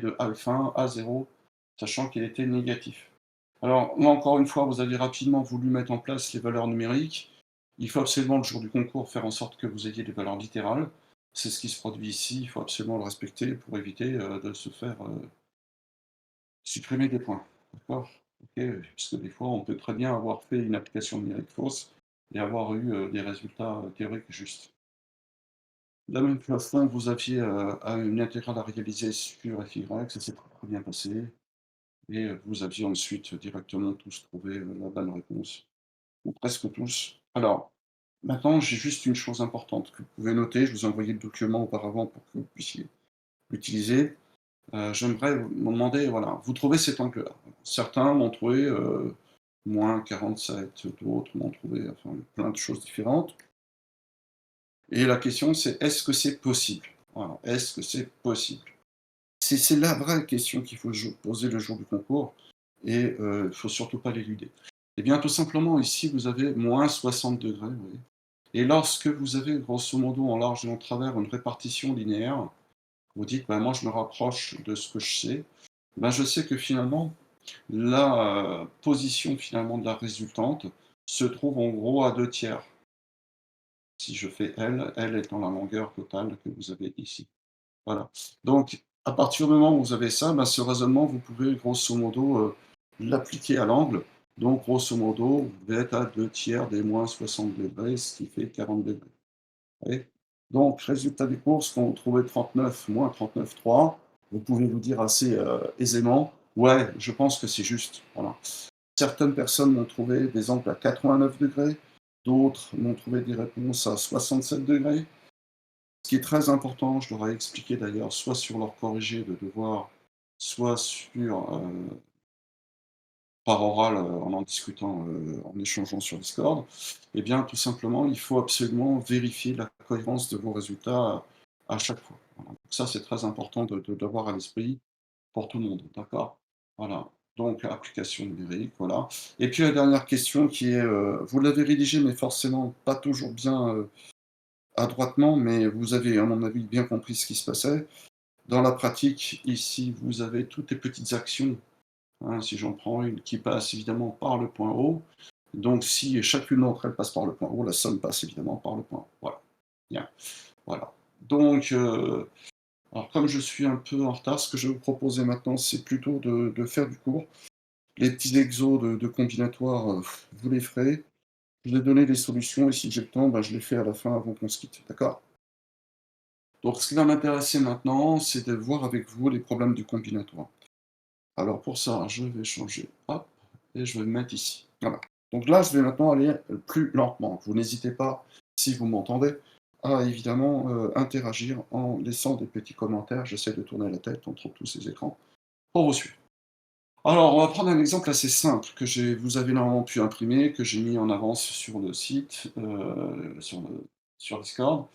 de alpha à 0, sachant qu'il était négatif. Alors, là encore une fois, vous avez rapidement voulu mettre en place les valeurs numériques. Il faut absolument, le jour du concours, faire en sorte que vous ayez des valeurs littérales. C'est ce qui se produit ici, il faut absolument le respecter pour éviter de se faire supprimer des points. D'accord. Ok. Puisque des fois, on peut très bien avoir fait une application numérique fausse et avoir eu des résultats théoriques justes. De la même façon, vous aviez une intégrale à réaliser sur FY, ça s'est très bien passé. Et vous aviez ensuite directement tous trouvé la bonne réponse, ou presque tous. Alors, maintenant, j'ai juste une chose importante que vous pouvez noter. Je vous ai envoyé le document auparavant pour que vous puissiez l'utiliser. J'aimerais vous demander, voilà, vous trouvez cet angle-là. Certains m'ont trouvé moins 47, d'autres m'ont trouvé, enfin, plein de choses différentes. Et la question, c'est est-ce que c'est possible? Voilà, est-ce que c'est possible? C'est la vraie question qu'il faut poser le jour du concours et il ne faut surtout pas l'éluder. Eh bien, tout simplement, ici, vous avez moins 60°, vous voyez? Et lorsque vous avez, grosso modo, en large et en travers, une répartition linéaire, vous dites: «Bah, moi, je me rapproche de ce que je sais». Ben, je sais que finalement, la position, finalement, de la résultante se trouve en gros à 2/3. Si je fais L étant la longueur totale que vous avez ici. Voilà. Donc, à partir du moment où vous avez ça, bah, ce raisonnement, vous pouvez grosso modo l'appliquer à l'angle. Donc, grosso modo, vous devez être à 2/3 des moins 60°, ce qui fait 40°. Vous voyez. Donc, résultat des courses, quand vous trouvez 39 moins 39,3, vous pouvez vous dire assez aisément, ouais, je pense que c'est juste. Voilà. Certaines personnes m'ont trouvé des angles à 89°, d'autres m'ont trouvé des réponses à 67°. Ce qui est très important, je leur ai expliqué d'ailleurs, soit sur leur corrigé de devoir, soit sur, par oral, en discutant, en échangeant sur Discord, eh bien, tout simplement, il faut absolument vérifier la cohérence de vos résultats à chaque fois. Voilà. Donc ça, c'est très important de l'avoir à l'esprit pour tout le monde, d'accord? Voilà, donc application numérique, voilà. Et puis la dernière question qui est, vous l'avez rédigée, mais forcément pas toujours bien, adroitement, mais vous avez, à mon avis, bien compris ce qui se passait. Dans la pratique, ici, vous avez toutes les petites actions, hein, si j'en prends une qui passe évidemment par le point haut. Donc si chacune d'entre elles passe par le point haut, la somme passe évidemment par le point haut. Voilà. Bien. Voilà. Donc, alors comme je suis un peu en retard, ce que je vais vous proposer maintenant, c'est plutôt de faire du cours. Les petits exos de combinatoire, vous les ferez. Je vais donner les solutions et si j'ai le temps, bah, je les fais à la fin avant qu'on se quitte. D'accord? Donc ce qui va m'intéresser maintenant, c'est de voir avec vous les problèmes du combinatoire. Alors pour ça, je vais changer, hop, et je vais me mettre ici. Voilà. Donc là, je vais maintenant aller plus lentement. Vous n'hésitez pas, si vous m'entendez, à évidemment interagir en laissant des petits commentaires. J'essaie de tourner la tête entre tous ces écrans pour vous suivre. Alors, on va prendre un exemple assez simple que vous avez normalement pu imprimer, que j'ai mis en avance sur le site, sur Discord.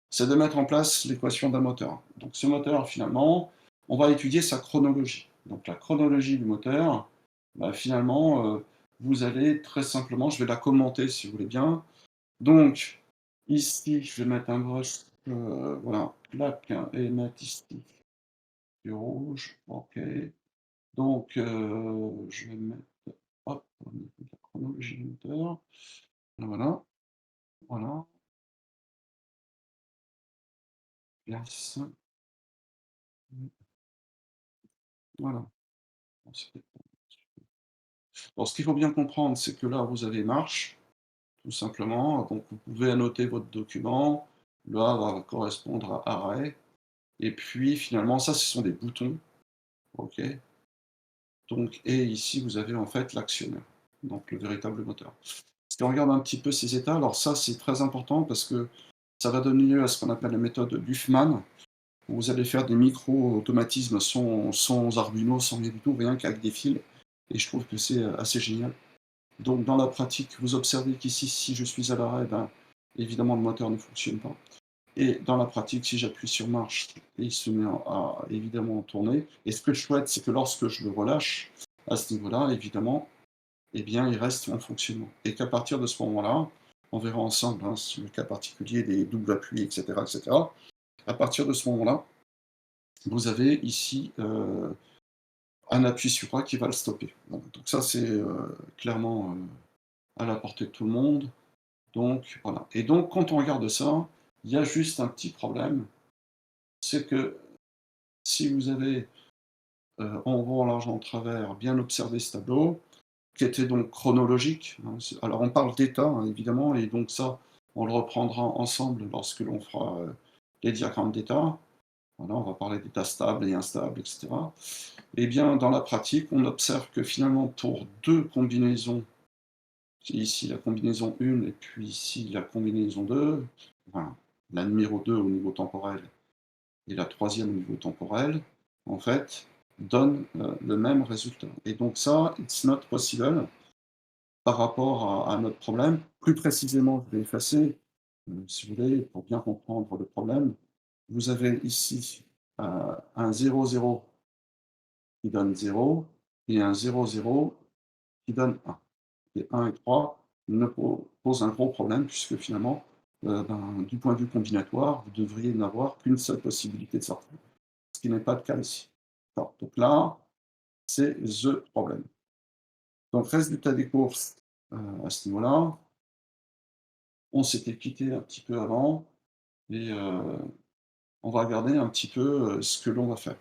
C'est de mettre en place l'équation d'un moteur. Donc ce moteur, finalement, on va étudier sa chronologie. Donc la chronologie du moteur, bah, finalement, vous allez très simplement, je vais la commenter si vous voulez bien. Donc, ici, je vais mettre un brush, voilà, plaque, et mettre ici du rouge, ok. Donc, je vais mettre, hop, au niveau de la chronologie du moteur, voilà, voilà, place, voilà. Bon, alors, ce qu'il faut bien comprendre, c'est que là, vous avez marche, tout simplement. Donc, vous pouvez annoter votre document. Le A va correspondre à arrêt. Et puis, finalement, ça, ce sont des boutons. OK. Donc, et ici, vous avez en fait l'actionneur, donc le véritable moteur. Si on regarde un petit peu ces états, alors ça, c'est très important parce que ça va donner lieu à ce qu'on appelle la méthode Luhmann, où vous allez faire des micro-automatismes sans Arduino, sans rien du tout, rien qu'avec des fils. Et je trouve que c'est assez génial. Donc dans la pratique, vous observez qu'ici, si je suis à l'arrêt, ben, évidemment le moteur ne fonctionne pas. Et dans la pratique, si j'appuie sur marche, il se met à évidemment tourner. Et ce que je souhaite, c'est que lorsque je le relâche, à ce niveau-là, évidemment, eh bien, il reste en fonctionnement. Et qu'à partir de ce moment-là, on verra ensemble, hein, sur le cas particulier des doubles appuis, etc., etc. À partir de ce moment-là, vous avez ici, un appui sur A qui va le stopper. Voilà, donc ça c'est, clairement, à la portée de tout le monde, donc voilà et donc quand on regarde ça, il y a juste un petit problème, c'est que si vous avez, en gros, en large, en travers, bien observé ce tableau, qui était donc chronologique, hein, alors on parle d'état, hein, évidemment et donc ça, on le reprendra ensemble lorsque l'on fera, les diagrammes d'état. Voilà, on va parler d'état stable et instable et cetera. Eh bien, dans la pratique, on observe que finalement pour 2 combinaisons, c'est ici la combinaison 1 et puis ici la combinaison 2, enfin, la numéro 2 au niveau temporel et la troisième au niveau temporel, en fait, donnent, le même résultat et donc ça, it's not possible par rapport à notre problème. Plus précisément, je vais effacer, si vous voulez, pour bien comprendre le problème. Vous avez ici, un 0, 0 qui donne 0 et un 0, 0 qui donne 1. Et 1 et 3 ne posent un gros problème puisque finalement, du point de vue combinatoire, vous devriez n'avoir qu'une seule possibilité de sortie, ce qui n'est pas le cas ici. Bon, donc là, c'est the problème. Donc résultat des courses, à ce niveau-là, on s'était quitté un petit peu avant et on va regarder un petit peu, ce que l'on va faire.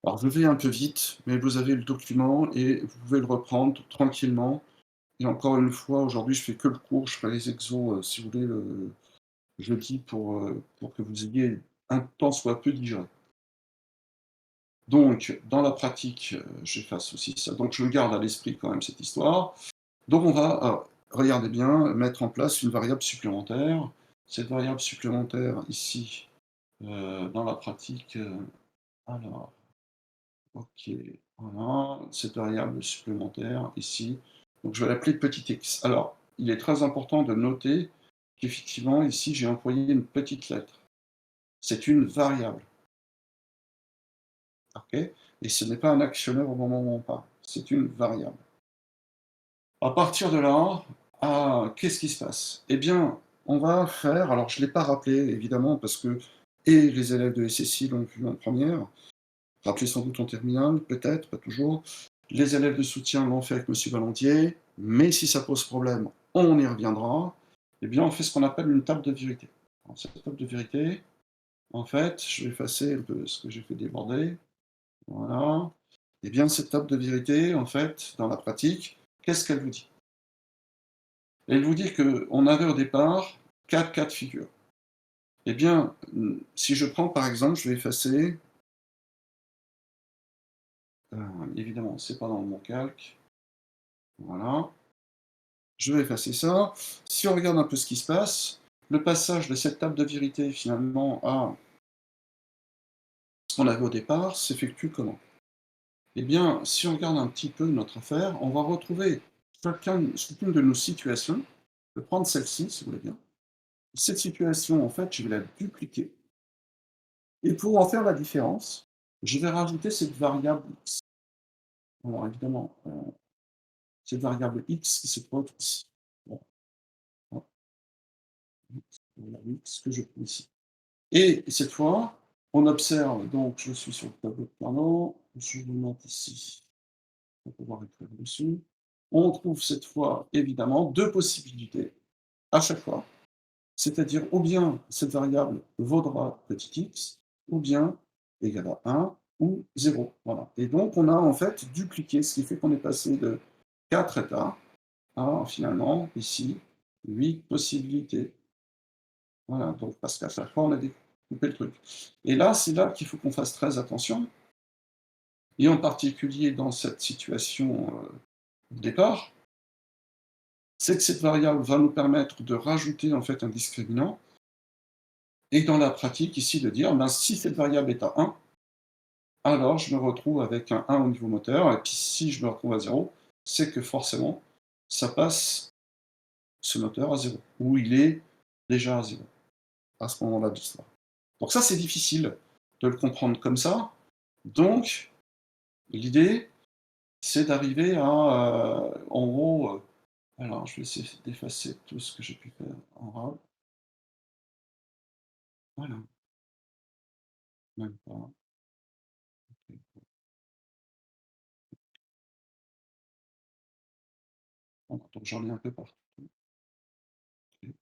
Alors je vais un peu vite, mais vous avez le document et vous pouvez le reprendre tranquillement et encore une fois, aujourd'hui, je fais que le cours, je ferai les exos, si vous voulez, le jeudi pour que vous ayez un tant soit peu digéré. Donc dans la pratique, j'efface aussi ça, donc je garde à l'esprit quand même cette histoire. Donc on va, regardez bien, mettre en place une variable supplémentaire. Cette variable supplémentaire ici, dans la pratique, alors, OK, voilà, cette variable supplémentaire ici, donc je vais l'appeler petit x. Alors, il est très important de noter qu'effectivement ici j'ai employé une petite lettre. C'est une variable, OK? Et ce n'est pas un actionneur au moment où on parle, c'est une variable. À partir de là, qu'est-ce qui se passe? Eh bien, on va faire alors je ne l'ai pas rappelé évidemment parce que et les élèves de SSI l'ont vu en première, rappelez sans doute en terminale, peut-être, pas toujours. Les élèves de soutien l'ont fait avec monsieur Valandier, mais si ça pose problème, on y reviendra. Eh bien, on fait ce qu'on appelle une table de vérité. Alors cette table de vérité, en fait, je vais effacer un peu ce que j'ai fait déborder, voilà. Eh bien, cette table de vérité, en fait, dans la pratique, qu'est-ce qu'elle vous dit? Elle vous dit qu'on avait au départ 4 cas de figure. Eh bien, si je prends par exemple, je vais effacer, évidemment, c'est pas dans mon calque, voilà. Je vais effacer ça. Si on regarde un peu ce qui se passe, le passage de cette table de vérité finalement à ce qu'on avait au départ s'effectue comment? Eh bien, si on regarde un petit peu notre affaire, on va retrouver chacune de nos situations. Je vais prendre celle-ci, si vous voulez bien. Cette situation, en fait, je vais la dupliquer et pour en faire la différence, je vais rajouter cette variable x. Alors évidemment, cette variable x qui se trouve ici. Bon, hop, variable x que je prends ici. Et cette fois, on observe, donc je suis sur le tableau de Carnot, je vais le mettre ici pour pouvoir écrire dessus. On trouve cette fois, évidemment, 2 possibilités à chaque fois, c'est-à-dire ou bien cette variable vaudra petit x, ou bien égale à 1 ou 0. Voilà. Et donc on a en fait dupliqué, ce qui fait qu'on est passé de 4 états à finalement ici 8 possibilités. Voilà, donc parce qu'à chaque fois on a découpé le truc. Et là, c'est là qu'il faut qu'on fasse très attention, et en particulier dans cette situation, de départ, c'est que cette variable va nous permettre de rajouter en fait un discriminant et dans la pratique ici de dire, ben, si cette variable est à 1, alors je me retrouve avec un 1 au niveau moteur et puis si je me retrouve à 0, c'est que forcément ça passe ce moteur à 0 ou il est déjà à 0 à ce moment-là de l'histoire. Donc ça, c'est difficile de le comprendre comme ça, donc l'idée, c'est d'arriver à, en gros, alors je vais essayer d'effacer tout ce que j'ai pu faire en rab. Voilà. même pas. Voilà, donc j'en ai un peu partout. OK.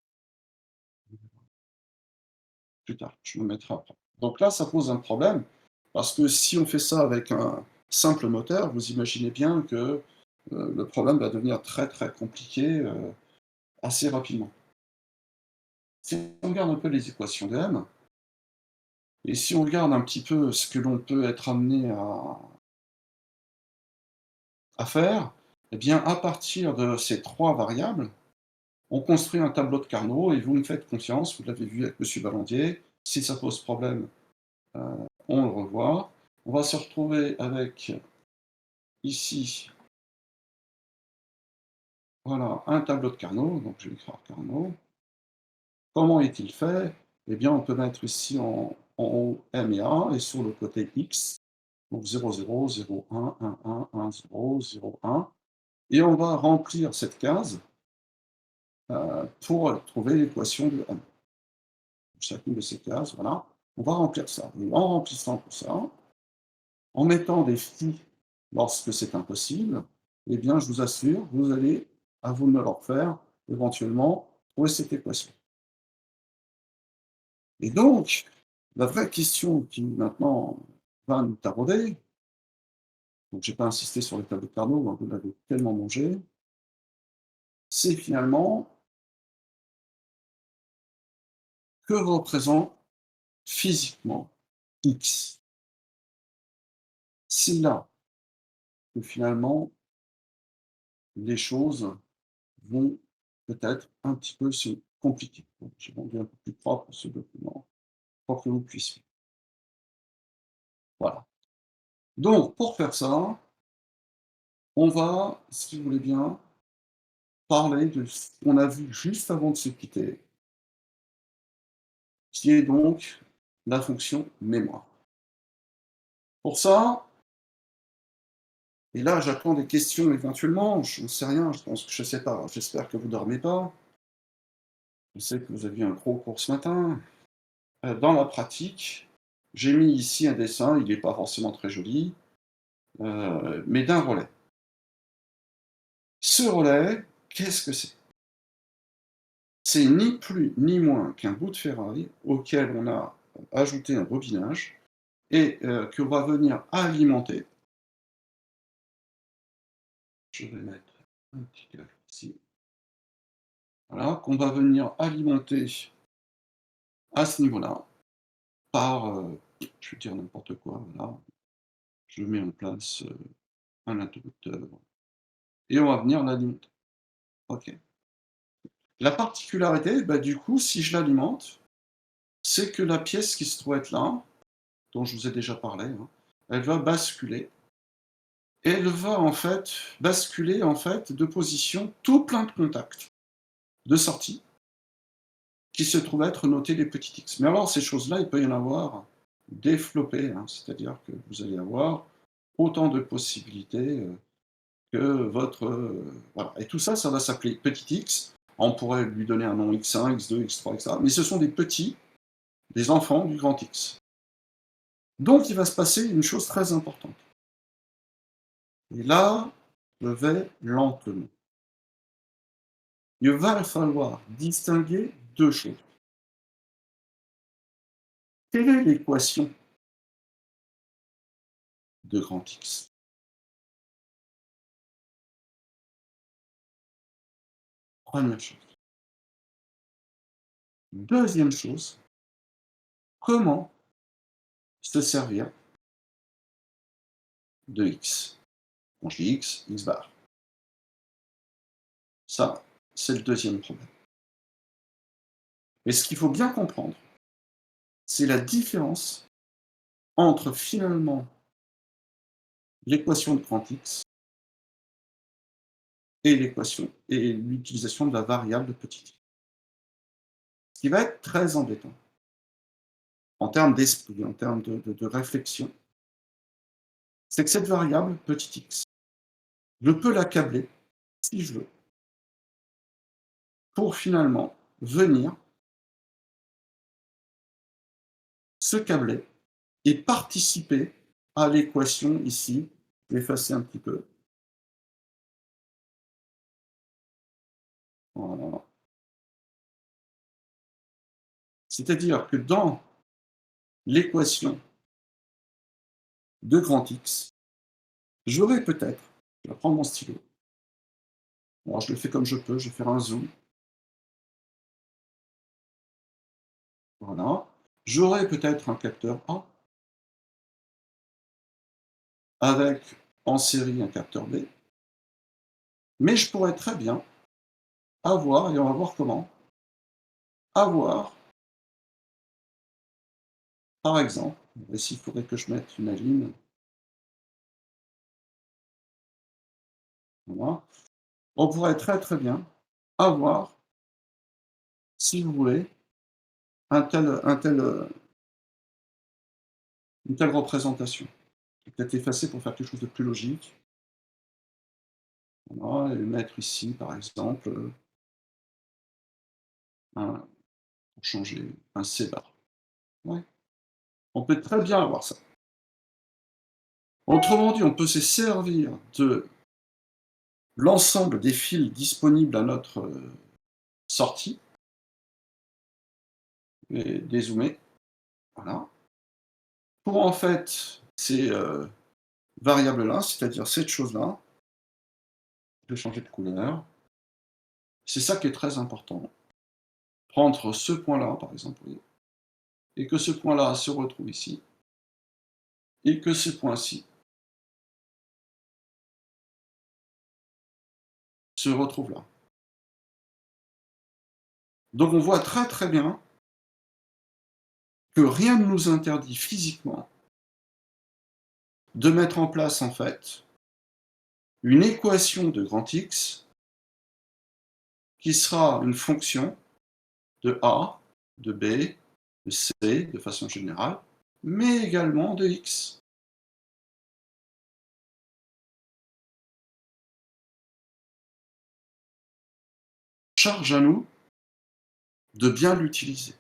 Plus tard, je me mettrai après. Donc là, ça pose un problème, parce que si on fait ça avec un simple moteur, vous imaginez bien que, le problème va devenir très, très compliqué, assez rapidement. Si on regarde un peu les équations de M, et si on regarde un petit peu ce que l'on peut être amené à faire, eh bien, à partir de ces 3 variables, on construit un tableau de Carnot et vous me faites confiance, vous l'avez vu avec monsieur Ballandier, si ça pose problème, heu, on le revoit. On va se retrouver avec ici, voilà, un tableau de Carnot, donc je vais écrire Carnot. Comment est-il fait? Eh bien, on peut mettre ici en haut M et A et sur le côté X, donc 0, 0, 0, 1, 1, 1, 1, 0, 0, 1 et on va remplir cette case, pour trouver l'équation de M. Chacune de ces cases, voilà. On va remplir ça et en remplissant tout ça, en mettant des «si» lorsque c'est impossible, eh bien, je vous assure, vous allez, à vous de me le refaire, éventuellement, trouver cette équation. Et donc, la vraie question qui maintenant va nous tarauder, donc j'ai pas insisté sur les tableaux de Carnot, hein, vous l'avez tellement mangé, c'est finalement que représente physiquement X? C'est là que finalement les choses vont peut-être un petit peu se compliquer. Donc j'ai rendu un peu plus propre ce document pour que vous puissiez. Voilà. Donc pour faire ça, on va, si vous voulez bien, parler de ce qu'on a vu juste avant de se quitter, qui est donc la fonction mémoire. Pour ça, et là j'attends des questions éventuellement, je ne sais rien, je pense que je sais pas, j'espère que vous dormez pas. Je sais que vous aviez un gros cours ce matin. Dans la pratique, j'ai mis ici un dessin, il n'est pas forcément très joli, mais d'un relais. Ce relais, qu'est-ce que c'est? C'est ni plus ni moins qu'un bout de ferraille auquel on a ajouté un bobinage et qu'on va venir alimenter. Je vais mettre un petit câble ici. Voilà, qu'on va venir alimenter à ce niveau-là par, je vais dire n'importe quoi, voilà. Je mets en place, un interrupteur et on va venir l'alimenter. OK. La particularité, bah, du coup, si je l'alimente, c'est que la pièce qui se trouve être là, dont je vous ai déjà parlé, hein, elle va basculer et elle va en fait basculer en fait de position tout plein de contacts de sortie qui se trouvent être notés les petits X. Mais alors ces choses-là, il peut y en avoir des flopées, hein, c'est-à-dire que vous allez avoir autant de possibilités, que votre, voilà et tout ça, ça va s'appeler petit x. On pourrait lui donner un nom x1, x2, x3, etc. Mais ce sont des petits, des enfants du grand X. Donc il va se passer une chose très importante. Et là, je vais lentement. Il va falloir distinguer 2 choses. Quelle est l'équation de grand X? Première chose. Deuxième chose, comment se servir de X? Quand je dis X, X bar. Ça, c'est le deuxième problème. Et ce qu'il faut bien comprendre, c'est la différence entre finalement l'équation de grand X et l'équation et l'utilisation de la variable de petit x. Ce qui va être très embêtant en termes d'esprit, en termes de réflexion, c'est que cette variable petit x, je peux l'accabler si je veux pour finalement venir se câbler et participer à l'équation ici. Je vais effacer un petit peu. Voilà. C'est-à-dire que dans l'équation de grand X, j'aurais peut-être, je vais prendre mon stylo, alors je le fais comme je peux, je vais faire un zoom, voilà. J'aurais peut-être un capteur A avec en série un capteur B, mais je pourrais très bien avoir, et on va voir comment, avoir, par exemple, ici il faudrait que je mette une ligne, voilà. On pourrait très très bien avoir, si vous voulez, une telle représentation. Je vais peut-être effacer pour faire quelque chose de plus logique. Voilà, et mettre ici, par exemple, pour changer, un C-bar. Ouais, on peut très bien avoir ça. Autrement dit, on peut se servir de l'ensemble des fils disponibles à notre sortie et dézoomer, voilà, pour en fait ces variables-là, c'est-à-dire cette chose-là, je vais changer de couleur. C'est ça qui est très important. Prendre ce point-là, par exemple, vous voyez, et que ce point-là se retrouve ici, et que ce point-ci se retrouve là. Donc on voit très très bien que rien ne nous interdit physiquement de mettre en place en fait une équation de grand X qui sera une fonction de A, de B, de C de façon générale, mais également de X. Charge à nous de bien l'utiliser.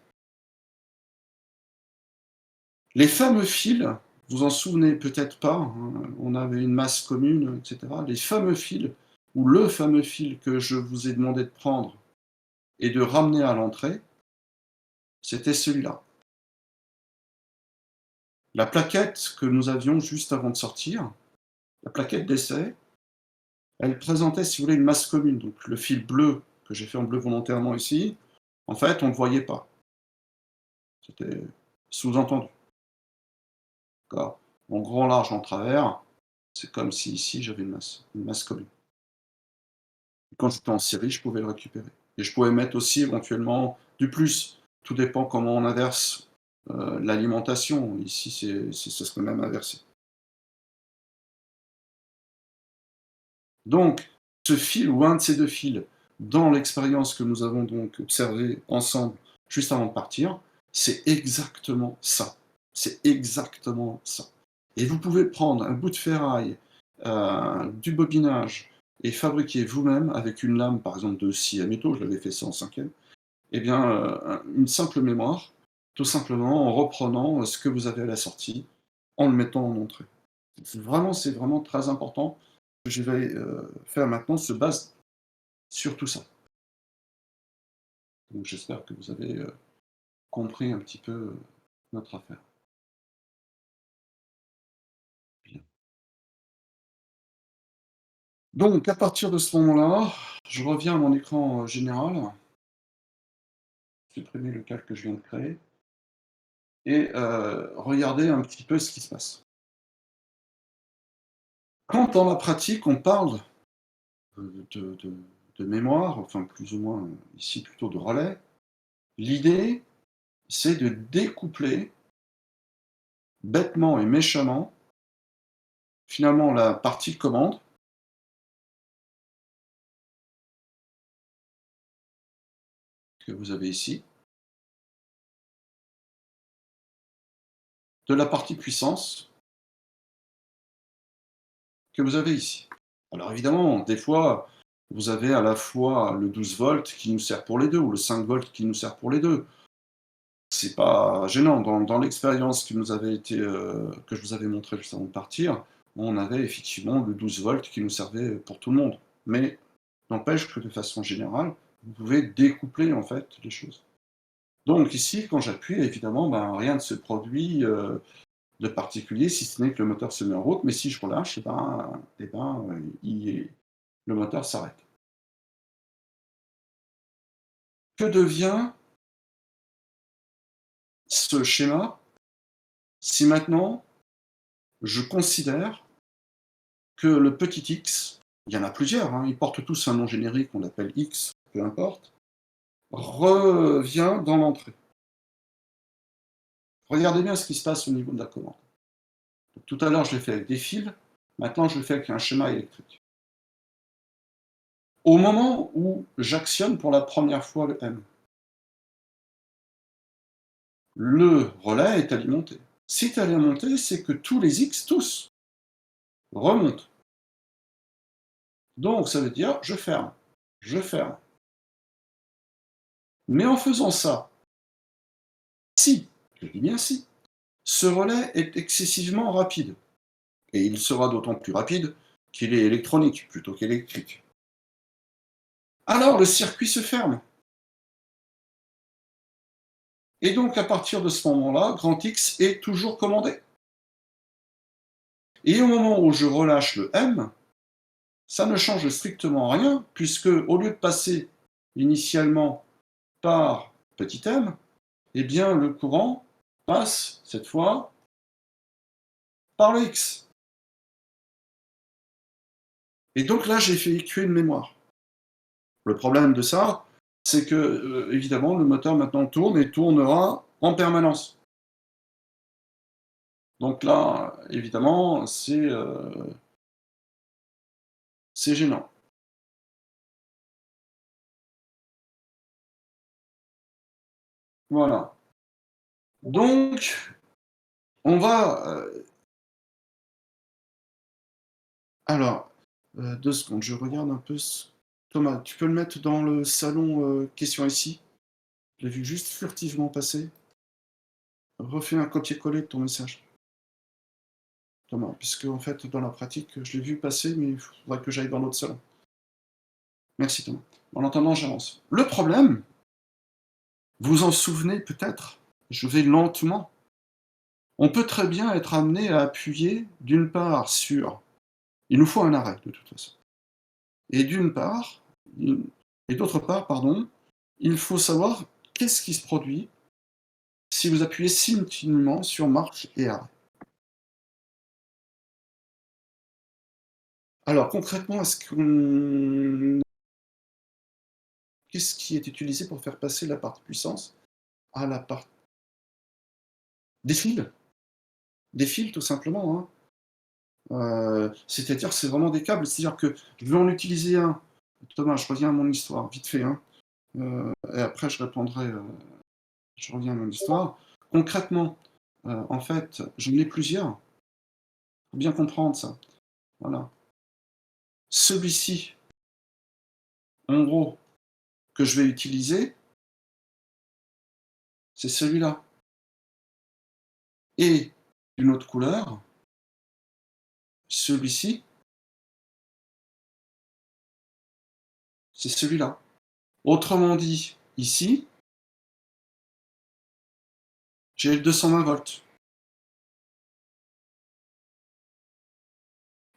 Les fameux fils, vous en souvenez peut-être pas, hein, on avait une masse commune, etc. Les fameux fils, ou le fameux fil que je vous ai demandé de prendre et de ramener à l'entrée, c'était celui-là. La plaquette que nous avions juste avant de sortir, la plaquette d'essai, elle présentait, si vous voulez, une masse commune. Donc le fil bleu, que j'ai fait en bleu volontairement ici, en fait, on ne le voyait pas. C'était sous-entendu. D'accord. En grand, large, en travers, c'est comme si ici j'avais une masse commune. Quand j'étais en série, je pouvais le récupérer. Et je pouvais mettre aussi éventuellement du plus. Tout dépend comment on inverse l'alimentation. Ici, ça serait même inversé. Donc, ce fil ou un de ces deux fils, dans l'expérience que nous avons donc observée ensemble juste avant de partir, c'est exactement ça. C'est exactement ça. Et vous pouvez prendre un bout de ferraille, du bobinage et fabriquer vous-même avec une lame, par exemple de scie à métaux, je l'avais fait ça en cinquième, eh bien, une simple mémoire, tout simplement en reprenant ce que vous avez à la sortie, en le mettant en entrée. C'est vraiment très important. Ce que je vais faire maintenant se base sur tout ça. Donc j'espère que vous avez compris un petit peu notre affaire. Bien. Donc à partir de ce moment-là, je reviens à mon écran général, supprimer le calque que je viens de créer et regarder un petit peu ce qui se passe. Quand dans la pratique on parle de mémoire, enfin plus ou moins ici plutôt de relais, l'idée c'est de découpler bêtement et méchamment finalement la partie commande que vous avez ici, de la partie puissance que vous avez ici. Alors évidemment, des fois, vous avez à la fois le 12 volts qui nous sert pour les deux, ou le 5 volts qui nous sert pour les deux. C'est pas gênant. Dans l'expérience qui nous avait été, que je vous avais montrée juste avant de partir, on avait effectivement le 12 volts qui nous servait pour tout le monde. Mais n'empêche que de façon générale, vous pouvez découpler en fait les choses. Donc ici, quand j'appuie, évidemment, ben, rien ne se produit, de particulier, si ce n'est que le moteur se met en route, mais si je relâche, le moteur s'arrête. Que devient ce schéma si maintenant je considère que le petit x, il y en a plusieurs, hein, ils portent tous un nom générique, on l'appelle x, peu importe, revient dans l'entrée. Regardez bien ce qui se passe au niveau de la commande. Donc, tout à l'heure, je l'ai fait avec des fils, maintenant je le fais avec un schéma électrique. Au moment où j'actionne pour la première fois le M, le relais est alimenté. Si c'est alimenté, c'est que tous les X, tous, remontent. Donc ça veut dire je ferme, je ferme. Mais en faisant ça, si, je dis bien si, ce relais est excessivement rapide, et il sera d'autant plus rapide qu'il est électronique plutôt qu'électrique, alors le circuit se ferme. Et donc à partir de ce moment-là, grand X est toujours commandé. Et au moment où je relâche le M, ça ne change strictement rien, puisque au lieu de passer initialement par petit m, eh bien le courant passe cette fois par le X. Et donc là, j'ai effectué une mémoire. Le problème de ça, c'est que, évidemment, le moteur maintenant tourne et tournera en permanence. Donc là, évidemment, c'est gênant. Voilà. Donc, on va, alors, 2 secondes, je regarde un peu ce Thomas, tu peux le mettre dans le salon, questions ici? Je l'ai vu juste furtivement passer. Refais un copier-coller de ton message, Thomas, puisque en fait, dans la pratique, je l'ai vu passer, mais il faudrait que j'aille dans l'autre salon. Merci Thomas. En attendant, j'avance. Le problème, vous en souvenez peut-être, je vais lentement. On peut très bien être amené à appuyer d'une part sur il nous faut un arrêt de toute façon et d'une part, il et d'autre part, pardon, il faut savoir qu'est-ce qui se produit si vous appuyez simultanément sur marche et arrêt. Alors concrètement, qu'est-ce qui est utilisé pour faire passer la partie puissance à la part des fils? Des fils tout simplement, hein. C'est-à-dire c'est vraiment des câbles, c'est-à-dire que je vais en utiliser un. Thomas, je reviens à mon histoire, vite fait, hein, et après je reviens à mon histoire. Concrètement, en fait, j'en ai plusieurs, faut bien comprendre ça, voilà. Celui-ci, en gros, que je vais utiliser, c'est celui-là et d'une autre couleur, celui-ci, c'est celui-là. Autrement dit, ici, j'ai le 220 volts.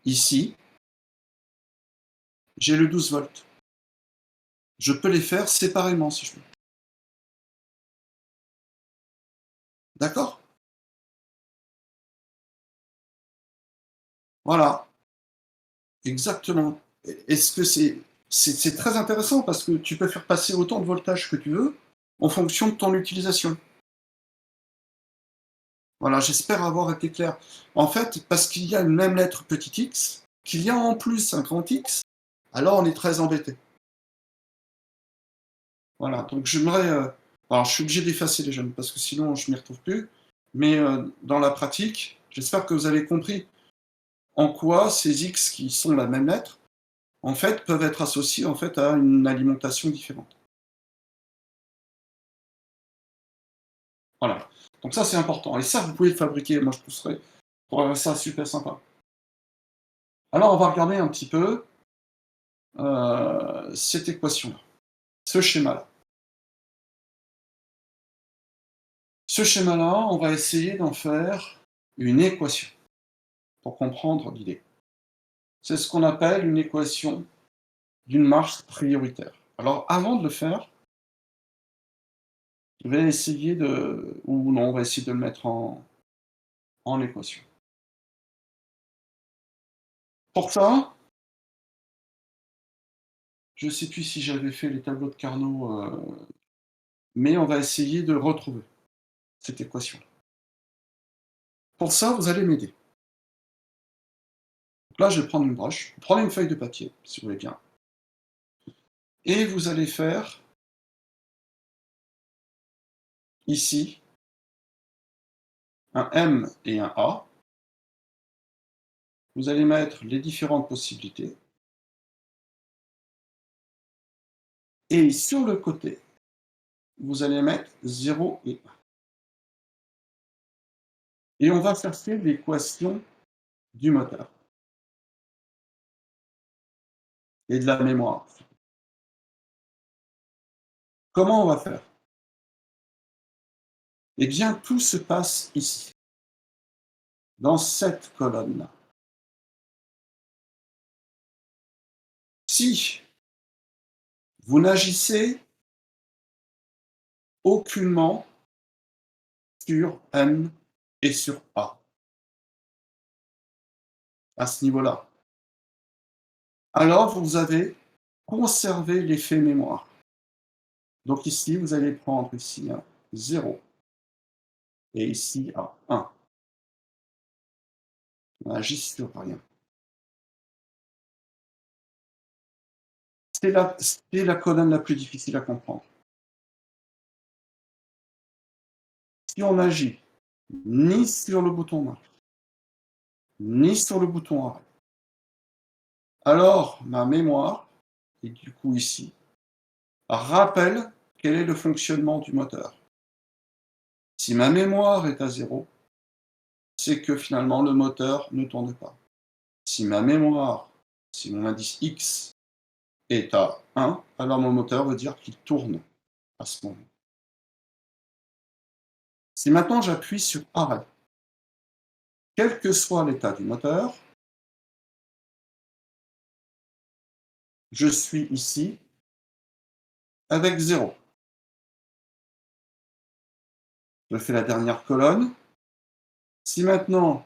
Ici, j'ai le 12 volts. Je peux les faire séparément si je veux. D'accord? Voilà, exactement. Est-ce que c'est très intéressant parce que tu peux faire passer autant de voltage que tu veux en fonction de ton utilisation. Voilà, j'espère avoir été clair. En fait, parce qu'il y a une même lettre petit x, qu'il y a en plus un grand X, alors on est très embêté. Voilà, donc j'aimerais, alors je suis obligé d'effacer les jeunes parce que sinon je m'y retrouve plus, mais dans la pratique, j'espère que vous avez compris en quoi ces X qui sont la même lettre, en fait, peuvent être associés en fait à une alimentation différente. Voilà. Donc ça, c'est important. Et ça, vous pouvez le fabriquer. Moi, je trouverais ça super sympa. Alors, on va regarder un petit peu cette équation-là, ce schéma-là. Ce schéma-là, on va essayer d'en faire une équation pour comprendre l'idée. C'est ce qu'on appelle une équation d'une marche prioritaire. Alors, avant de le faire, je vais essayer de, ou non, on va essayer de le mettre en équation. Pour ça, je ne sais plus si j'avais fait les tableaux de Carnot, mais on va essayer de retrouver cette équation. Pour ça, vous allez m'aider. Donc là, je vais prendre une broche, prenez une feuille de papier, si vous voulez bien, et vous allez faire ici un M et un A. Vous allez mettre les différentes possibilités. Et sur le côté, vous allez mettre 0 et 1. Et on va chercher l'équation du moteur et de la mémoire. Comment on va faire? Eh bien, tout se passe ici, dans cette colonne-là. Si vous n'agissez aucunement sur M et sur A, à ce niveau-là, alors vous avez conservé l'effet mémoire. Donc ici, vous allez prendre ici un 0 et ici un 1. On agit sur rien. C'est la colonne la plus difficile à comprendre. Si on agit ni sur le bouton marche, ni sur le bouton arrêt, alors ma mémoire, et du coup ici, rappelle quel est le fonctionnement du moteur. Si ma mémoire est à 0, c'est que finalement le moteur ne tourne pas. Si ma mémoire, si mon indice X est à 1, alors mon moteur veut dire qu'il tourne à ce moment. Si maintenant j'appuie sur arrêt, quel que soit l'état du moteur, je suis ici avec 0. Je fais la dernière colonne. Si maintenant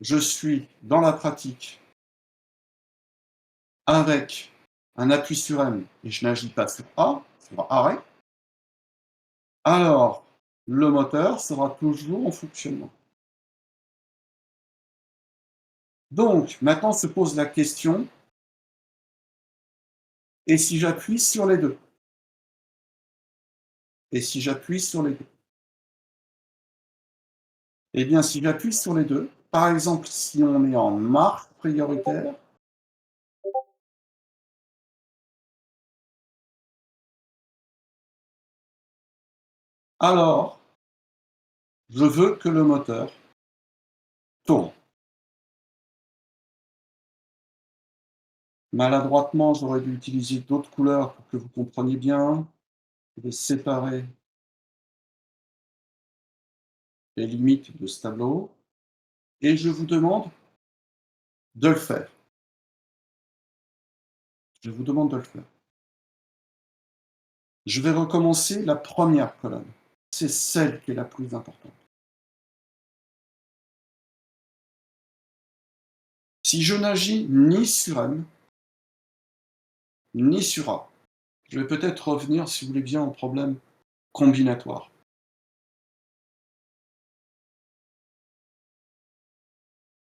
je suis dans la pratique avec un appui sur M et je n'agis pas sur A, sur arrêt, alors le moteur sera toujours en fonctionnement. Donc maintenant se pose la question, et si j'appuie sur les deux? Et si j'appuie sur les deux? Eh bien, si j'appuie sur les deux, par exemple, si on est en marche prioritaire, alors je veux que le moteur tourne. Maladroitement, j'aurais dû utiliser d'autres couleurs pour que vous compreniez bien. Je vais séparer les limites de ce tableau et je vous demande de le faire. Je vous demande de le faire. Je vais recommencer la première colonne. C'est celle qui est la plus importante. Si je n'agis ni sur M, ni sur A, je vais peut-être revenir, si vous voulez bien, au problème combinatoire.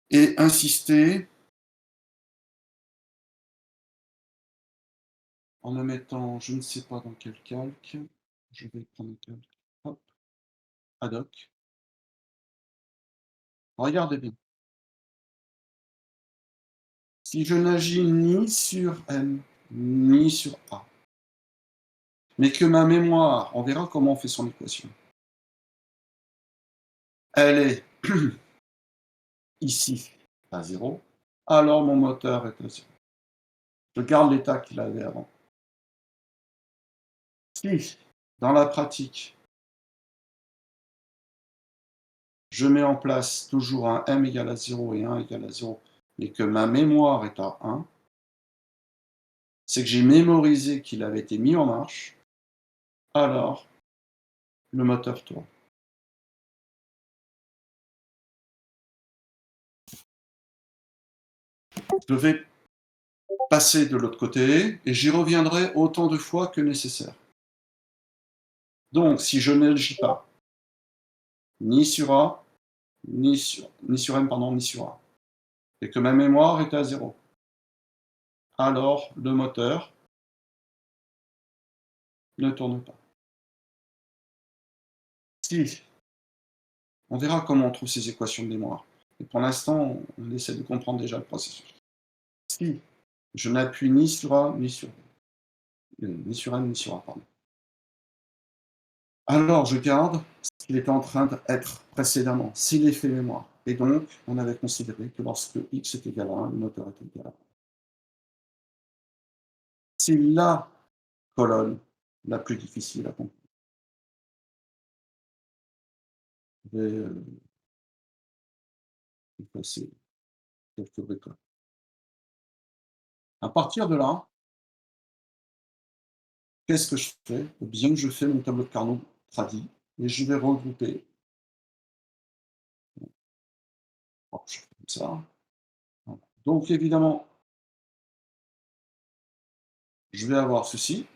Et insister en me mettant, je ne sais pas dans quel calque, je vais prendre un calque, hop, ad hoc. Regardez bien. Si je n'agis ni sur M, ni sur A, mais que ma mémoire, on verra comment on fait son équation, elle est ici à 0, alors mon moteur est à 0. Je garde l'état qu'il avait avant. Si, dans la pratique, je mets en place toujours un m égale à 0 et 1 égale à 0, mais que ma mémoire est à 1, c'est que j'ai mémorisé qu'il avait été mis en marche, alors le moteur tourne. Je vais passer de l'autre côté et j'y reviendrai autant de fois que nécessaire. Donc, si je n'agis pas ni sur A, ni sur M, pardon, ni sur A, et que ma mémoire est à 0, alors le moteur ne tourne pas. Si, on verra comment on trouve ces équations de mémoire. Et pour l'instant, on essaie de comprendre déjà le processus. Si je n'appuie ni sur A, ni sur M, ni sur A, pardon. Alors je garde ce qu'il était en train d'être précédemment, c'est l'effet mémoire. Et donc, on avait considéré que lorsque x est égal à 1, le moteur est égal à 1. C'est la colonne la plus difficile à comprendre. Je vais effacer quelques bricoles. À partir de là, qu'est-ce que je fais? Eh bien, je fais mon tableau de Carnot tradi et je vais regrouper. Hop, je fais comme ça. Voilà. Donc évidemment, je vais avoir ceci,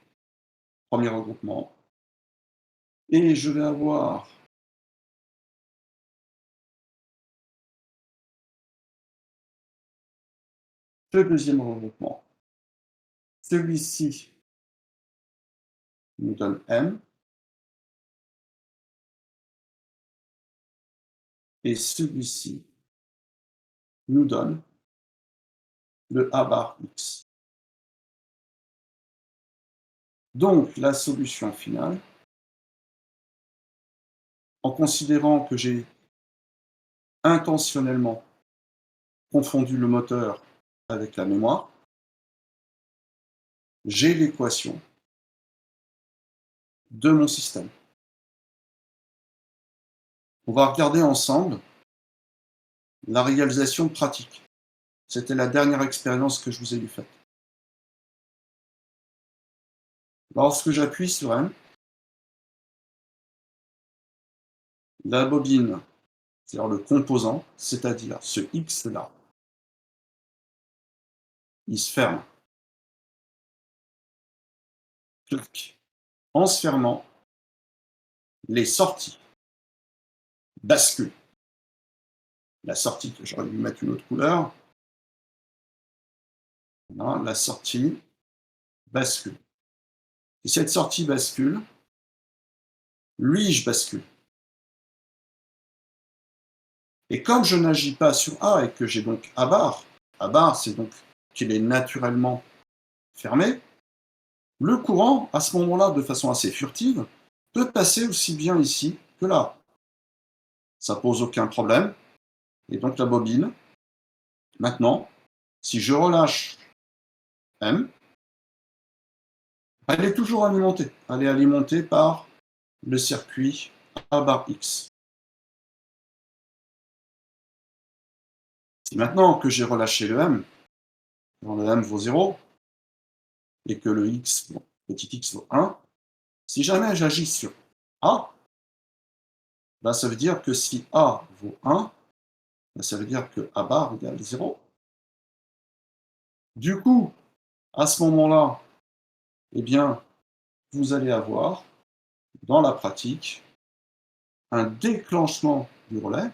premier regroupement, et je vais avoir le deuxième regroupement. Celui-ci nous donne M, et celui-ci nous donne le A bar X. Donc la solution finale, en considérant que j'ai intentionnellement confondu le moteur avec la mémoire, j'ai l'équation de mon système. On va regarder ensemble la réalisation pratique. C'était la dernière expérience que je vous ai faite. Lorsque j'appuie sur M, la bobine, c'est-à-dire le composant, c'est-à-dire ce X-là, il se ferme. Clac. En se fermant, les sorties basculent. La sortie, que j'aurais dû mettre une autre couleur, voilà, la sortie bascule. Et cette sortie bascule, lui, je bascule. Et comme je n'agis pas sur A et que j'ai donc A bar, c'est donc qu'il est naturellement fermé, le courant, à ce moment-là, de façon assez furtive, peut passer aussi bien ici que là. Ça pose aucun problème. Et donc la bobine, maintenant, si je relâche M, elle est toujours alimentée. Elle est alimentée par le circuit A bar X. Si maintenant que j'ai relâché le M, quand le M vaut 0, et que le X, bon, petit x vaut 1, si jamais j'agis sur A, ben ça veut dire que si A vaut 1, ben ça veut dire que A bar égale 0. Du coup, à ce moment-là, eh bien, vous allez avoir, dans la pratique, un déclenchement du relais,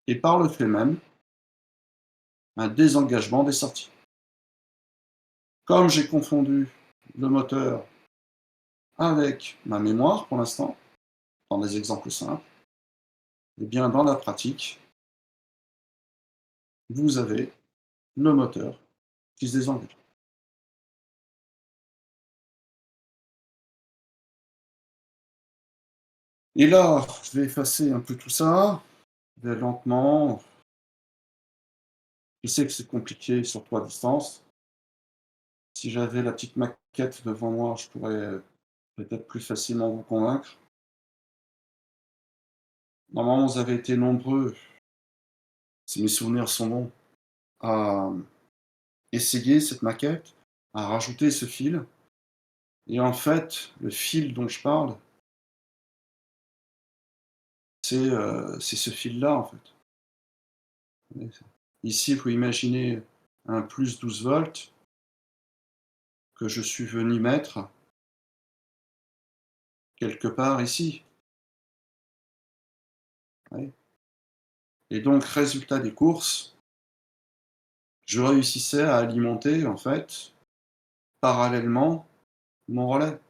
et par le fait même, un désengagement des sorties. Comme j'ai confondu le moteur avec ma mémoire pour l'instant, dans des exemples simples, eh bien, dans la pratique, vous avez le moteur qui se désengage. Et là, je vais effacer un peu tout ça, je vais lentement. Je sais que c'est compliqué, surtout à distance. Si j'avais la petite maquette devant moi, je pourrais peut-être plus facilement vous convaincre. Normalement, vous avez été nombreux, si mes souvenirs sont bons, à essayer cette maquette, à rajouter ce fil. Et en fait, le fil dont je parle, c'est ce fil-là, en fait. Ici, il faut imaginer un plus 12 volts que je suis venu mettre quelque part ici. Ouais. Et donc, résultat des courses, je réussissais à alimenter, en fait, parallèlement, mon relais.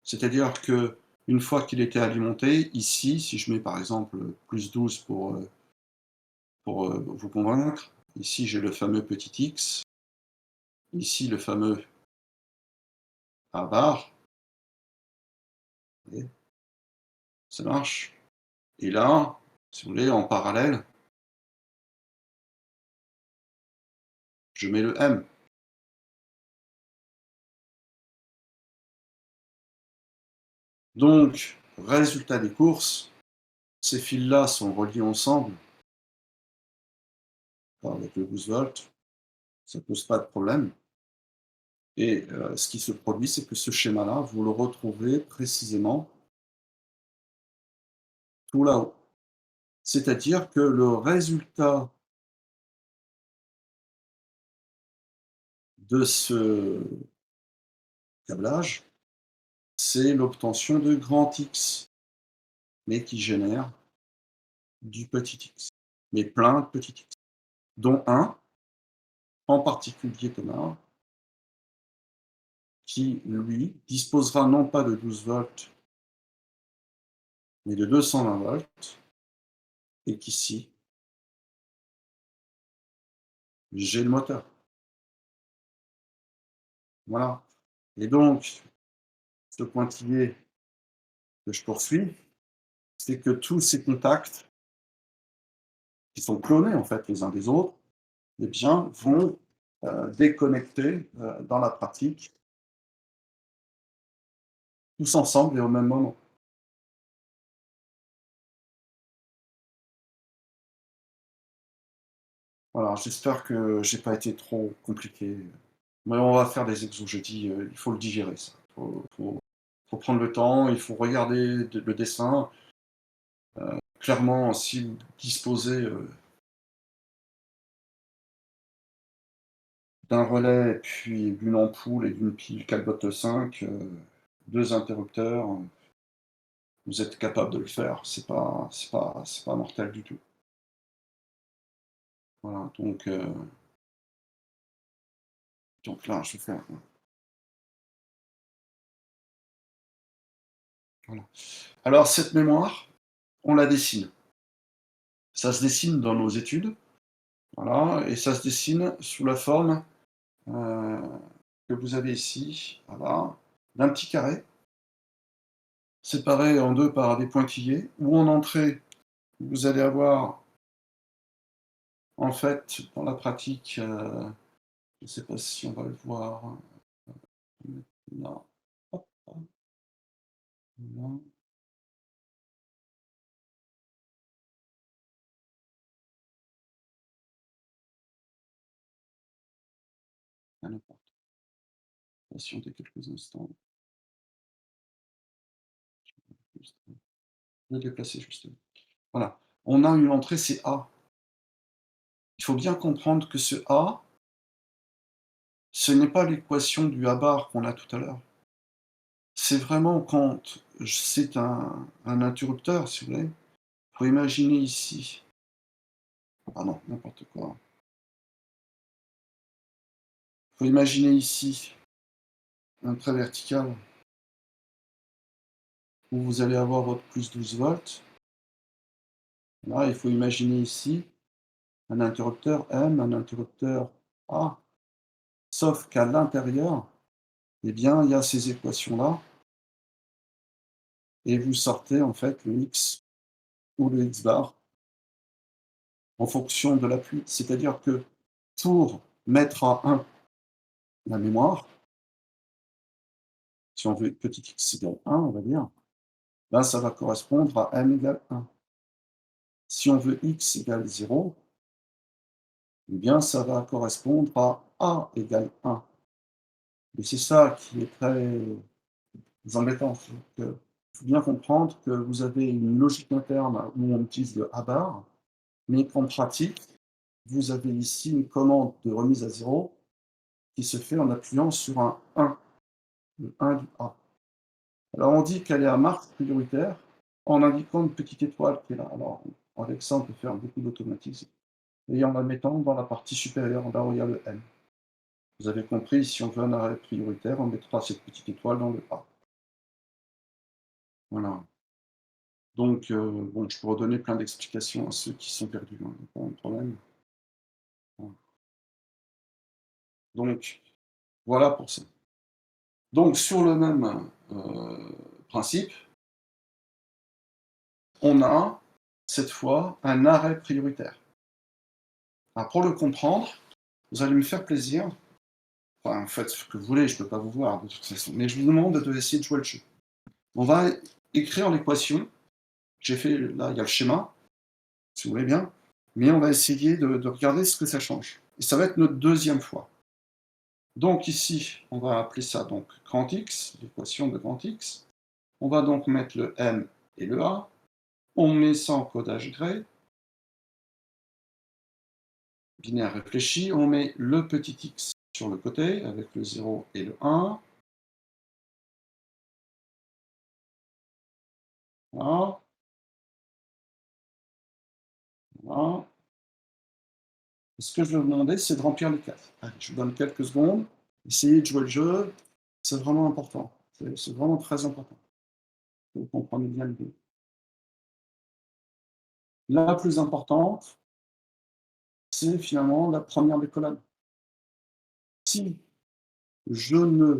C'est-à-dire que une fois qu'il était alimenté, ici, si je mets par exemple plus 12 pour vous convaincre, ici j'ai le fameux petit X, ici le fameux A bar, vous voyez, ça marche. Et là, si vous voulez, en parallèle, je mets le M. Donc, résultat des courses, ces fils-là sont reliés ensemble avec le 12 volts, ça ne pose pas de problème. Et ce qui se produit, c'est que ce schéma-là, vous le retrouvez précisément tout là-haut. C'est-à-dire que le résultat de ce câblage, c'est l'obtention de grand X, mais qui génère du petit x, mais plein de petits x, dont un, en particulier Thomas, qui, lui, disposera non pas de 12 volts, mais de 220 volts, et qu'ici, j'ai le moteur. Voilà. Et donc, ce pointillé que je poursuis, c'est que tous ces contacts, qui sont clonés en fait les uns des autres, eh bien, vont déconnecter dans la pratique, tous ensemble et au même moment. Voilà, j'espère que j'ai pas été trop compliqué. Mais on va faire des exos jeudi, il faut le digérer ça. Faut prendre le temps, il faut regarder le dessin. Clairement, si vous disposez d'un relais, et puis d'une ampoule et d'une pile 4 volts 5, 2 interrupteurs, vous êtes capable de le faire. C'est pas mortel du tout. Voilà, donc là, je vais faire, voilà. Alors cette mémoire, on la dessine. Ça se dessine dans nos études, voilà, et ça se dessine sous la forme, heu, que vous avez ici, voilà, d'un petit carré, séparé en 2 par des pointillés, où en entrée, vous allez avoir, en fait, dans la pratique, je ne sais pas si on va le voir, là, hop, là, à n'importe, patientez quelques instants, juste, le déplacer juste là. Voilà, on a une entrée, c'est A. Il faut bien comprendre que ce A, ce n'est pas l'équation du A bar qu'on a tout à l'heure. C'est vraiment quand c'est un interrupteur, si vous voulez. Il faut imaginer ici, pardon, n'importe quoi. Il faut imaginer ici un trait vertical où vous allez avoir votre plus 12 volts. Là, il faut imaginer ici un interrupteur M, un interrupteur A. Sauf qu'à l'intérieur, eh bien, il y a ces équations-là et vous sortez en fait le X ou le X bar en fonction de l'appui. C'est-à-dire que pour mettre à 1 la mémoire, si on veut petit x égale 1, on va dire, ben ça va correspondre à m égale 1. Si on veut x égale 0, eh bien ça va correspondre à a égale 1. Et c'est ça qui est très embêtant. Il faut bien comprendre que vous avez une logique interne où on utilise le a bar, mais qu'en pratique, vous avez ici une commande de remise à 0 qui se fait en appuyant sur un 1, le 1 du A. Alors on dit qu'elle est à marque prioritaire en indiquant une petite étoile qui est là. Alors avec ça, on peut faire beaucoup d'automatisme et en la mettant dans la partie supérieure, là où il y a le M. Vous avez compris, si on veut un arrêt prioritaire, on mettra cette petite étoile dans le A. Voilà. Donc, bon, je pourrais donner plein d'explications à ceux qui sont perdus, hein, pas de problème. Voilà. Donc, voilà pour ça. Donc, sur le même principe, on a cette fois un arrêt prioritaire. Alors, pour le comprendre, vous allez me faire plaisir. Enfin, faites ce que vous voulez, je ne peux pas vous voir de toute façon. Mais je vous demande d'essayer de jouer le jeu. On va écrire l'équation. J'ai fait, là, il y a le schéma, si vous voulez bien. Mais on va essayer de regarder ce que ça change. Et ça va être notre deuxième fois. Donc ici, on va appeler ça donc grand X, l'équation de grand X. On va donc mettre le M et le A. On met ça en codage gré. Binaire réfléchi. On met le petit x sur le côté avec le 0 et le 1. Voilà. Voilà. Ce que je vais vous demander, c'est de remplir les cases. Allez, je vous donne quelques secondes. Essayez de jouer le jeu. C'est vraiment important. C'est vraiment très important. Vous comprenez bien l'idée. La plus importante, c'est finalement la première des colonnes. Si je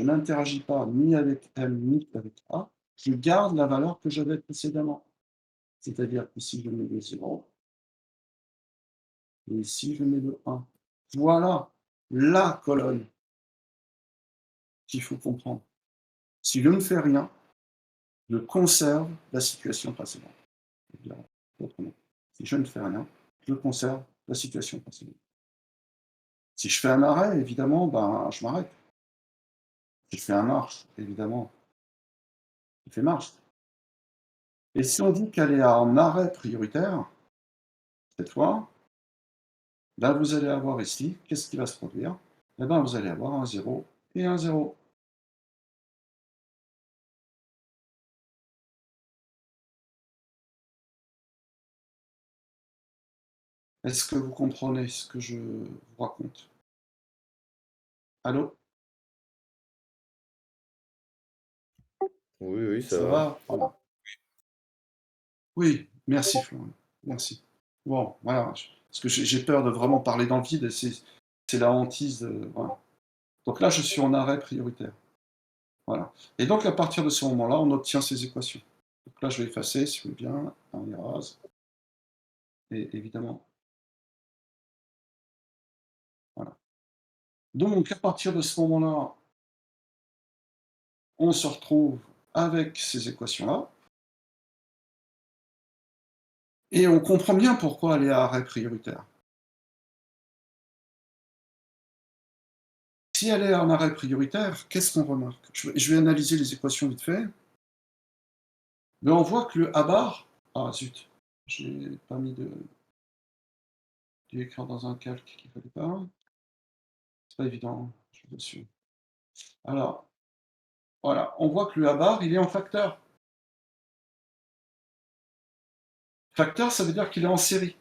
n'interagis pas ni avec M ni avec A, je garde la valeur que j'avais précédemment. C'est-à-dire qu'ici, je mets le 0, et ici, je mets le 1. Voilà la colonne qu'il faut comprendre. Si je ne fais rien, je conserve la situation précédente. Autrement, si je ne fais rien, je conserve la situation précédente. Si je fais un arrêt, évidemment, ben, je m'arrête. Si je fais un marche, évidemment, je fais marche. Et si on dit qu'elle est en arrêt prioritaire, cette fois, ben vous allez avoir ici, qu'est-ce qui va se produire? Eh ben, vous allez avoir un 0 et un 0. Est-ce que vous comprenez ce que je vous raconte? Allô? Oui, oui, ça Ça va. va? Voilà. Oui, merci Florian, merci. Bon, voilà, parce que j'ai peur de vraiment parler dans le vide et c'est la hantise, voilà. Donc là, je suis en arrêt prioritaire, voilà. Et donc à partir de ce moment-là, on obtient ces équations. Donc là, je vais effacer, si vous voulez bien, on érase, et évidemment, voilà. Donc à partir de ce moment-là, on se retrouve avec ces équations-là, et on comprend bien pourquoi elle est à arrêt prioritaire. Si elle est en arrêt prioritaire, qu'est-ce qu'on remarque? Je vais analyser les équations vite fait. Mais on voit que le A bar, ah zut, j'ai pas mis de dû écrire dans un calque qu'il fallait pas. C'est pas évident, hein, je vous assure. Alors, voilà, on voit que le A bar, il est en facteur. Facteur, ça veut dire qu'il est en série.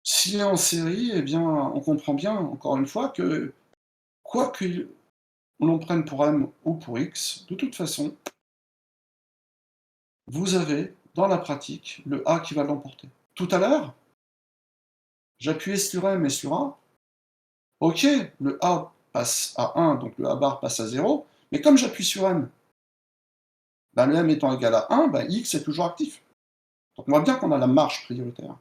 S'il est en série, eh bien, on comprend bien, encore une fois, que quoi que l'on prenne pour M ou pour X, de toute façon, vous avez, dans la pratique, le A qui va l'emporter. Tout à l'heure, j'appuyais sur M et sur A. Ok, le A passe à 1, donc le A bar passe à 0, mais comme j'appuie sur M, bah, le M étant égal à 1, bah, X est toujours actif. Donc on voit bien qu'on a la marche prioritaire.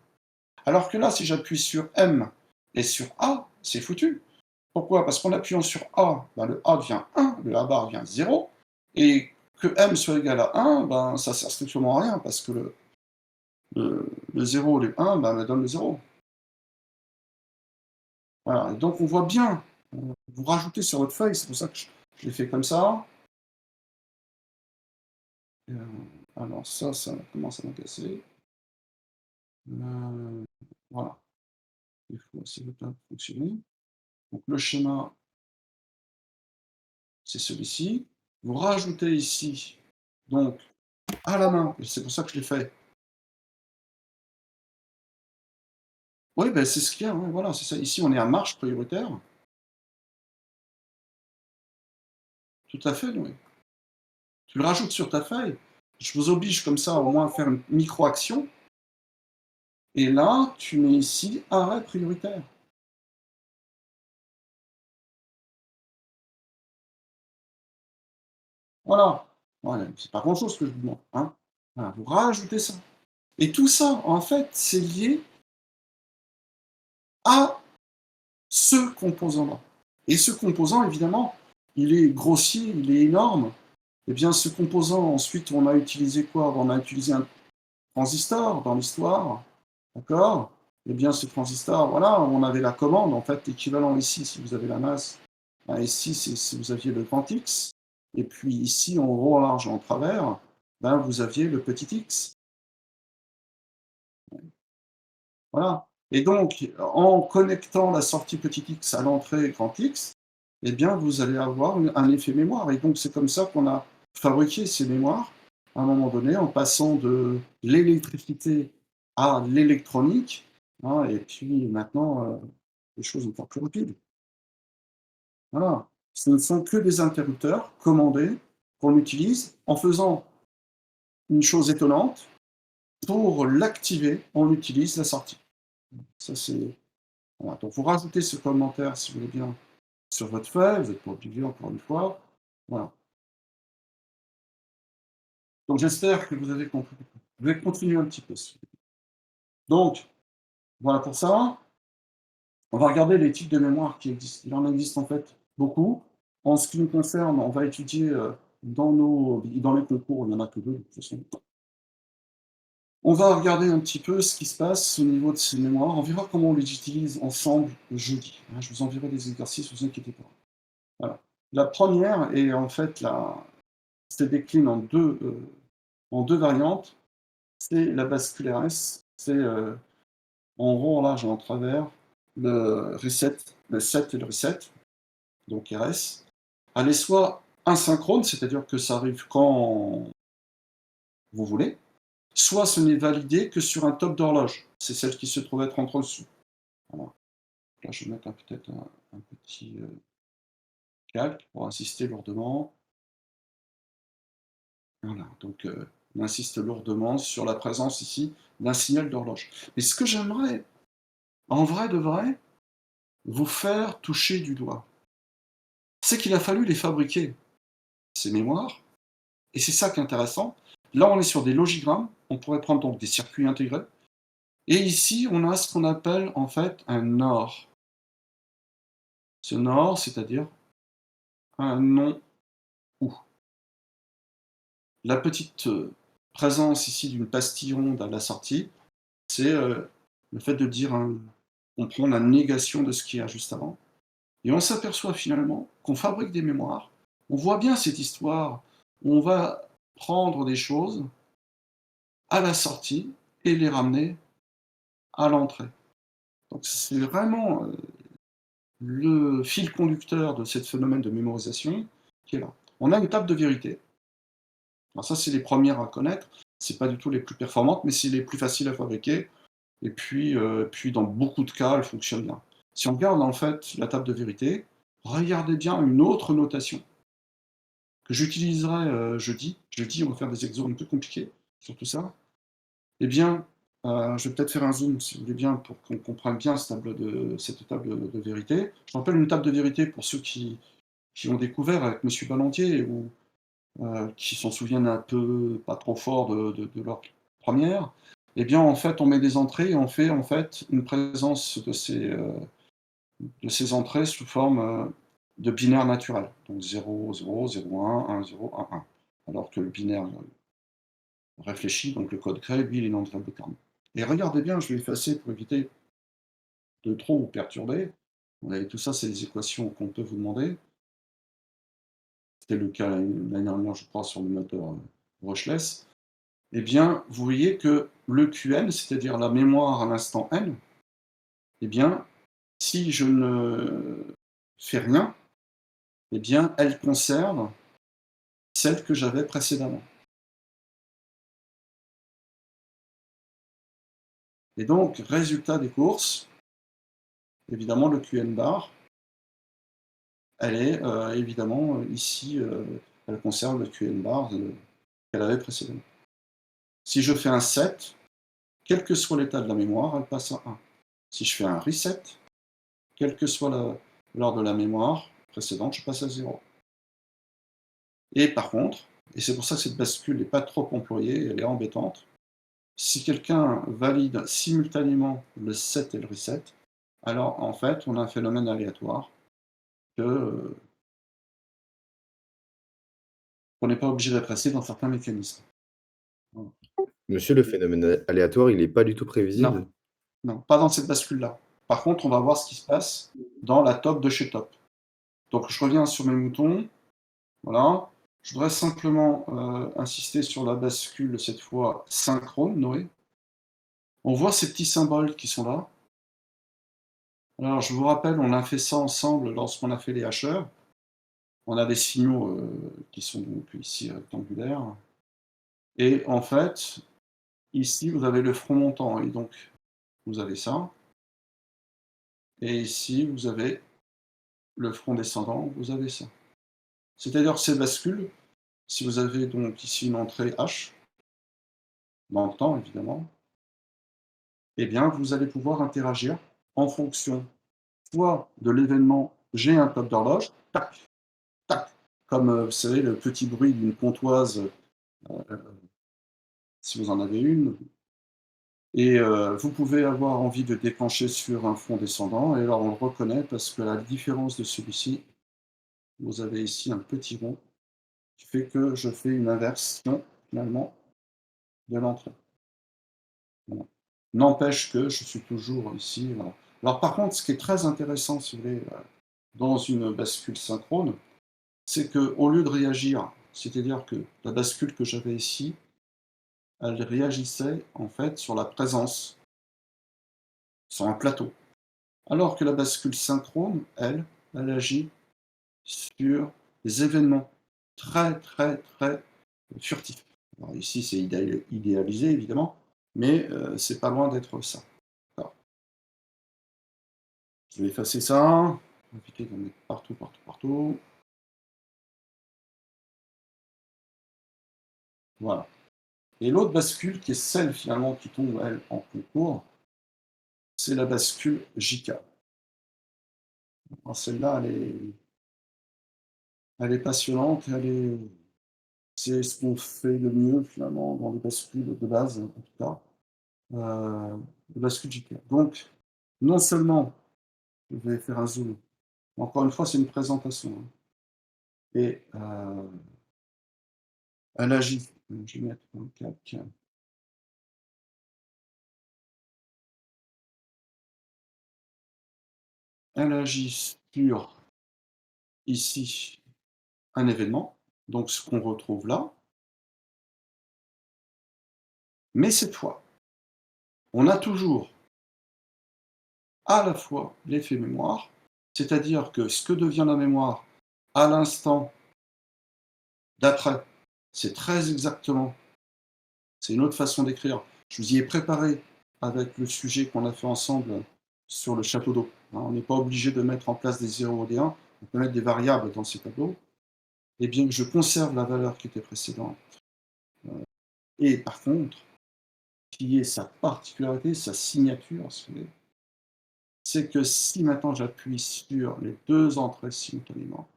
Alors que là, si j'appuie sur M et sur A, c'est foutu. Pourquoi? Parce qu'en appuyant sur A, ben, le A devient 1, le A bar devient 0, et que M soit égal à 1, ben, ça sert strictement à rien, parce que le 0 et le 1 ben, me donnent le 0. Voilà, et donc on voit bien, vous rajoutez sur votre feuille, c'est pour ça que je l'ai fait comme ça. Et, alors ça commence à m'agacer. Voilà, il faut essayer de bien fonctionner. Donc le schéma, c'est celui-ci. Vous rajoutez ici, donc, à la main, et c'est pour ça que je l'ai fait. Oui, ben, c'est ce qu'il y a, ouais, voilà, c'est ça. Ici, on est à marche prioritaire. Tout à fait, oui. Tu le rajoutes sur ta feuille. Je vous oblige comme ça au moins à faire une micro-action. Et là, tu mets ici arrêt prioritaire. Voilà. Voilà, c'est pas grand-chose que je vous demande, hein. Voilà, vous rajoutez ça. Et tout ça, en fait, c'est lié à ce composant-là. Et ce composant, évidemment, il est grossier, il est énorme. Eh bien, ce composant, ensuite, on a utilisé quoi? On a utilisé un transistor dans l'histoire, d'accord? Eh bien, ce transistor, voilà, on avait la commande, en fait, l'équivalent ici, si vous avez la masse, ben, ici, c'est si vous aviez le grand X, et puis ici, en rond, en large et en travers, ben, vous aviez le petit x. Voilà. Et donc, en connectant la sortie petit x à l'entrée grand X, eh bien, vous allez avoir un effet mémoire. Et donc, c'est comme ça qu'on a fabriqué ces mémoires, à un moment donné, en passant de l'électricité à l'électronique, hein, et puis maintenant, des choses encore plus rapides. Voilà. Ce ne sont que des interrupteurs commandés qu'on utilise en faisant une chose étonnante. Pour l'activer, on utilise la sortie. Ça, c'est voilà, donc vous rajoutez ce commentaire, si vous voulez bien, sur votre feuille, vous n'êtes pas obligé, encore une fois. Voilà. Donc j'espère que vous avez compris. Je vais continuer un petit peu. Donc, voilà pour ça. On va regarder les types de mémoire qui existent. Il en existe en fait beaucoup. En ce qui nous concerne, on va étudier dans les concours, il n'y en a que deux, de toute façon. On va regarder un petit peu ce qui se passe au niveau de ces mémoires. On verra comment on les utilise ensemble jeudi, hein. Je vous enverrai des exercices, ne vous inquiétez pas. Voilà. La première est en fait se décline en deux variantes. C'est la bascule RS, c'est en rond, en large et en travers, le reset, le set et le reset, donc RS. Elle est soit asynchrone, c'est-à-dire que ça arrive quand vous voulez, soit ce n'est validé que sur un top d'horloge. C'est celle qui se trouve être entre dessous. Voilà. Là, je vais mettre peut-être un petit calque pour insister lourdement. Voilà, donc on insiste lourdement sur la présence ici d'un signal d'horloge. Mais ce que j'aimerais, en vrai de vrai, vous faire toucher du doigt, c'est qu'il a fallu les fabriquer, ces mémoires, et c'est ça qui est intéressant. Là, on est sur des logigrammes, on pourrait prendre donc des circuits intégrés, et ici, on a ce qu'on appelle en fait un OR. Ce NOR, c'est-à-dire un non ou. La petite présence ici d'une pastille ronde à la sortie, c'est le fait de dire on prend la négation de ce qu'il y a juste avant. Et on s'aperçoit finalement qu'on fabrique des mémoires. On voit bien cette histoire où on va prendre des choses à la sortie et les ramener à l'entrée. Donc c'est vraiment le fil conducteur de ce phénomène de mémorisation qui est là. On a une table de vérité. Alors ça, c'est les premières à connaître. C'est pas du tout les plus performantes, mais c'est les plus faciles à fabriquer. Et puis dans beaucoup de cas, elles fonctionnent bien. Si on regarde en fait la table de vérité, regardez bien une autre notation que j'utiliserai jeudi. Jeudi, on va faire des exos un peu compliqués sur tout ça. Eh bien, Je vais peut-être faire un zoom, si vous voulez bien, pour qu'on comprenne bien cette table de vérité. Je rappelle une table de vérité pour ceux qui ont découvert avec Monsieur Ballantier ou qui s'en souviennent un peu, pas trop fort de leur première. Eh bien, en fait, on met des entrées et on fait, en fait, une présence de ces entrées sous forme, de binaire naturel. Donc 0, 0, 0, 1, 1, 0, 1, 1. Alors que le binaire, réfléchi, donc le code gré, lui, il est non terme. Et regardez bien, je vais effacer pour éviter de trop vous perturber. Vous voyez, tout ça, c'est des équations qu'on peut vous demander. C'était le cas l'année dernière, je crois, sur le moteur, Rochless. Eh bien, vous voyez que le Qn, c'est-à-dire la mémoire à l'instant n, eh bien, si je ne fais rien, eh bien, elle conserve celle que j'avais précédemment. Et donc, résultat des courses, évidemment, le Qn bar, elle est évidemment ici, elle conserve le Qn bar qu'elle avait précédemment. Si je fais un set, quel que soit l'état de la mémoire, elle passe à 1. Si je fais un reset, quel que soit l'ordre de la mémoire précédente, je passe à 0. Et par contre, et c'est pour ça que cette bascule n'est pas trop employée, elle est embêtante, si quelqu'un valide simultanément le set et le reset, alors en fait, on a un phénomène aléatoire que qu'on n'est pas obligé d'apprécier dans certains mécanismes. Voilà. Monsieur, le phénomène aléatoire, il est pas du tout Non, prévisible? non, pas dans cette bascule-là. Par contre, on va voir ce qui se passe dans la top de chez top. Donc je reviens sur mes moutons, voilà. Je voudrais simplement, insister sur la bascule, cette fois synchrone, Noé. On voit ces petits symboles qui sont là. Alors je vous rappelle, on a fait ça ensemble lorsqu'on a fait les hacheurs. On a des signaux, qui sont donc ici rectangulaires et en fait, ici vous avez le front montant et donc vous avez ça et ici vous avez le front descendant, vous avez ça. C'est-à-dire que ces bascules, si vous avez donc ici une entrée H, dans le temps évidemment, eh bien vous allez pouvoir interagir en fonction soit de l'événement j'ai un top d'horloge, tac, tac, comme, vous savez le petit bruit d'une comptoise, si vous en avez une, et vous pouvez avoir envie de déclencher sur un front descendant et alors on le reconnaît parce que la différence de celui-ci, vous avez ici un petit rond qui fait que je fais une inversion finalement de l'entrée. Voilà. N'empêche que je suis toujours ici, voilà. Alors par contre, ce qui est très intéressant, si vous voulez, dans une bascule synchrone, c'est qu'au lieu de réagir, c'est-à-dire que la bascule que j'avais ici, elle réagissait en fait sur la présence, sur un plateau. Alors que la bascule synchrone, elle agit sur des événements très, très, très furtifs. Alors ici, c'est idéalisé, évidemment, mais c'est pas loin d'être ça. Alors, je vais effacer ça, éviter d'en mettre partout, partout, partout. Voilà. Et l'autre bascule, qui est celle finalement qui tombe, elle, en concours, c'est la bascule JK. Alors celle-là, elle est passionnante, c'est ce qu'on fait de mieux finalement dans les bascules de base, en tout cas, les bascules JK. Donc, non seulement je vais faire un zoom, encore une fois, c'est une présentation, hein, et elle agit, je vais mettre un calque, elle agit sur, ici, un événement, donc ce qu'on retrouve là, mais cette fois, on a toujours à la fois l'effet mémoire, c'est-à-dire que ce que devient la mémoire à l'instant d'après, c'est très exactement, c'est une autre façon d'écrire. Je vous y ai préparé avec le sujet qu'on a fait ensemble sur le château d'eau, hein. On n'est pas obligé de mettre en place des 0 ou des 1, on peut mettre des variables dans ces tableaux. Eh bien, je conserve la valeur qui était précédente. Et par contre, qui est sa particularité, sa signature, si vous voulez, c'est que si maintenant j'appuie sur les 2 entrées simultanément,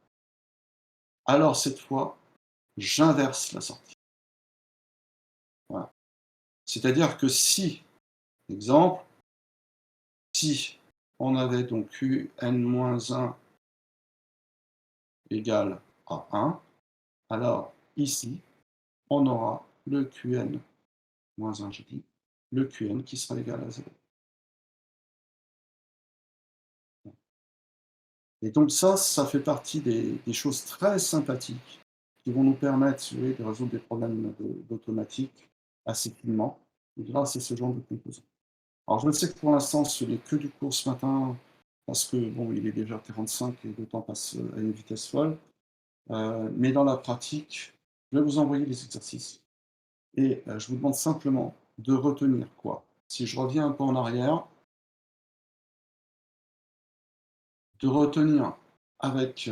alors cette fois, j'inverse la sortie. Voilà. C'est-à-dire que si, exemple, si on avait donc eu n-1 égale à 1, alors ici, on aura le Qn-1, j'ai dit, le Qn qui sera égal à 0. Et donc ça fait partie des choses très sympathiques qui vont nous permettre, si vous voulez, de résoudre des problèmes d'automatique assez finement grâce à ce genre de composants. Alors je sais que pour l'instant, ce n'est que du cours ce matin parce que bon, il est déjà 45 et le temps passe, à une vitesse folle, mais dans la pratique, je vais vous envoyer les exercices et je vous demande simplement de retenir quoi? Si je reviens un peu en arrière, de retenir avec,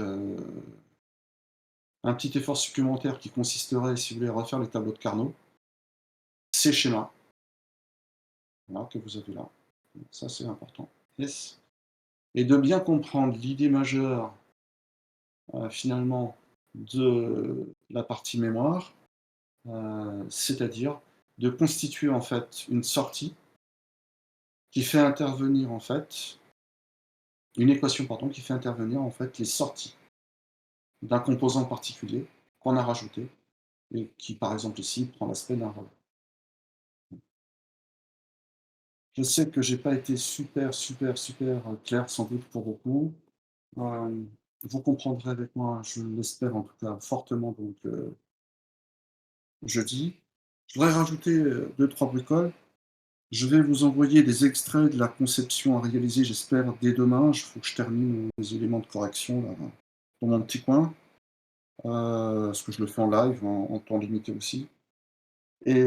un petit effort supplémentaire qui consisterait, si vous voulez, à refaire les tableaux de Carnot, ces schémas, voilà, que vous avez là. Ça, c'est important. Yes. Et de bien comprendre l'idée majeure, finalement, de la partie mémoire, c'est-à-dire de constituer, en fait, une sortie qui fait intervenir, en fait, une équation, pardon, qui fait intervenir, en fait, les sorties d'un composant particulier qu'on a rajouté et qui, par exemple, ici, prend l'aspect d'un relais. Je sais que j'ai pas été super, super, super, clair sans doute pour beaucoup. Hem, vous comprendrez avec moi, je l'espère en tout cas fortement donc jeudi. Je voudrais rajouter, 2-3 bricoles. Je vais vous envoyer des extraits de la conception à réaliser, j'espère dès demain. Il faut que je termine mes éléments de correction là, dans mon petit coin, parce que je le fais en live, en temps limité aussi et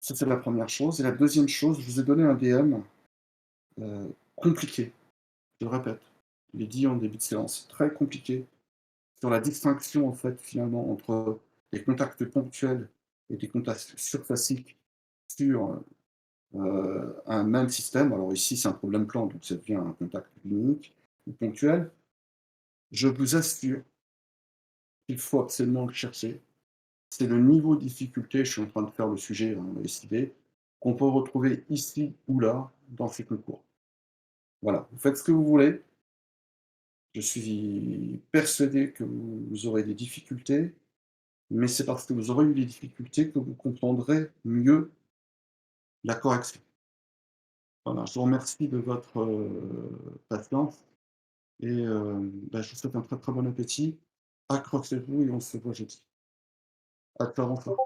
ça c'est la première chose et la deuxième chose, je vous ai donné un DM, compliqué. Je le répète, je l'ai dit en début de séance, très compliqué sur la distinction, en fait, finalement, entre des contacts ponctuels et des contacts surfaciques sur, un même système. Alors ici, c'est un problème plan, donc ça devient un contact unique ou ponctuel. Je vous assure qu'il faut absolument le chercher. C'est le niveau de difficulté, je suis en train de faire le sujet, hein, SID, qu'on peut retrouver ici ou là dans ces concours. Voilà, vous faites ce que vous voulez. Je suis persuadé que vous aurez des difficultés, mais c'est parce que vous aurez eu des difficultés que vous comprendrez mieux la correction. Voilà, je vous remercie de votre, patience et bah, je vous souhaite un très, très bon appétit. Accrochez-vous et on se voit jeudi. À très bientôt.